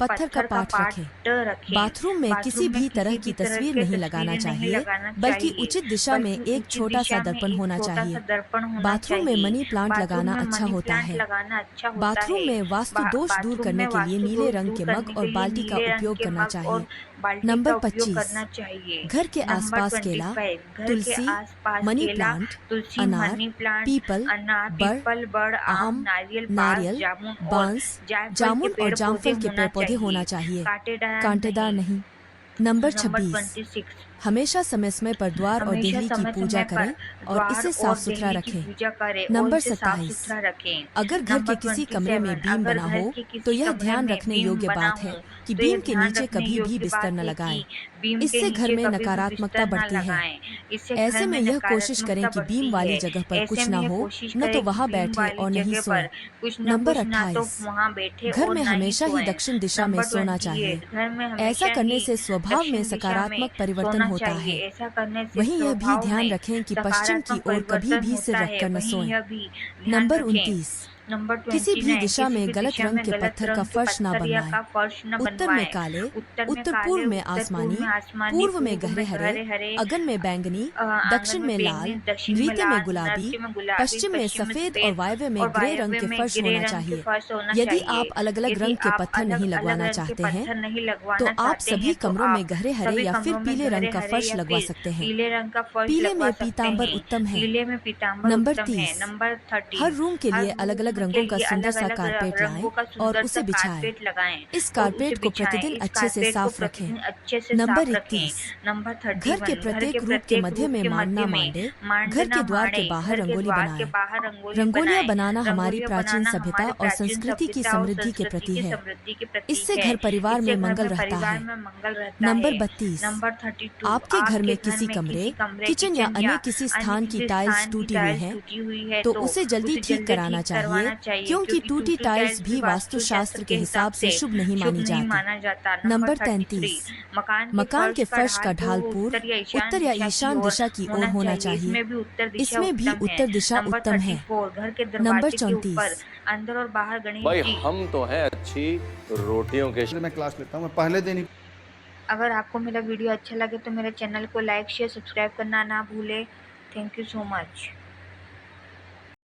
पत्थर का पाठ रखें। बाथरूम में किसी भी तरह की तस्वीर नहीं लगाना चाहिए, बल्कि उचित दिशा में एक छोटा सा दर्पण होना चाहिए। बाथरूम में मनी प्लांट लगाना अच्छा होता है। बाथरूम में वास्तु दोष दूर करने के लिए नीले रंग के मग और बाल्टी का उपयोग करना चाहिए। नंबर 25, घर के आसपास केला, तुलसी, मनी प्लांट, अनार, पीपल, बड़, आम, नारियल, बांस, जामुन और जामफल के पेड़ पौधे होना चाहिए, कांटेदार नहीं। नंबर 26, हमेशा समय समय पर द्वार और देहरी की पूजा करें और इसे साफ सुथरा रखें। नंबर 27, अगर घर के किसी कमरे में बीम बना हो तो यह ध्यान रखने योग्य बात है कि बीम के नीचे कभी भी बिस्तर न लगाएं। इससे घर में नकारात्मकता बढ़ती है। ऐसे में यह कोशिश करें कि बीम वाली जगह पर कुछ न हो, न तो वहां बैठे और न ही सोएं। नंबर 28, घर में हमेशा ही दक्षिण दिशा में सोना चाहिए। ऐसा करने से स्वभाव में सकारात्मक परिवर्तन होता है। वहीं यह भी ध्यान रखें कि पश्चिम की ओर कभी भी सिर रखकर न सोएं। नंबर 29, किसी भी दिशा में गलत रंग के पत्थर का फर्श न बनवाएं। उत्तर में काले, उत्तर पूर्व में आसमानी, पूर्व में गहरे हरे, अगन में बैंगनी, दक्षिण में लाल, नृत्य में गुलाबी, पश्चिम में सफेद और वायव्य में ग्रे रंग के फर्श होना चाहिए। यदि आप अलग अलग रंग के पत्थर नहीं लगवाना चाहते हैं तो आप सभी कमरों में गहरे हरे या फिर पीले रंग का फर्श लगवा सकते हैं। पीले में पीताम्बर उत्तम है। नंबर 30, हर रूम के लिए अलग अलग रंगों का सुंदर सा कारपेट लाएं और उसे बिछाएं। इस कारपेट को प्रतिदिन अच्छे से साफ रखें। नंबर 31, घर के प्रत्येक रूप के मध्य में मांडना मांडे, घर के द्वार के बाहर रंगोली बनाएं। रंगोलियां बनाना हमारी प्राचीन सभ्यता और संस्कृति की समृद्धि के प्रति है। इससे घर परिवार में मंगल रहता है। नंबर 32, आपके घर में किसी कमरे, किचन या अन्य किसी स्थान की टाइल्स टूटी हुई है तो उसे जल्दी ठीक कराना चाहिए, क्योंकि टूटी टाइल्स भी वास्तुशास्त्र के हिसाब से शुभ नहीं मानी जाती। नंबर 33, मकान के फर्श का ढाल पूर्व, उत्तर या ईशान दिशा की ओर होना चाहिए। इसमें भी उत्तर दिशा उत्तम है। नंबर 34, अंदर और बाहर गणेश भाई जी। हम तो हैं अच्छी रोटियों के। मैं क्लास लेता हूँ, मैं पहले दिन ही। अगर आपको मेरा वीडियो अच्छा लगे तो मेरे चैनल को लाइक शेयर सब्सक्राइब करना ना भूले। Thank you so much.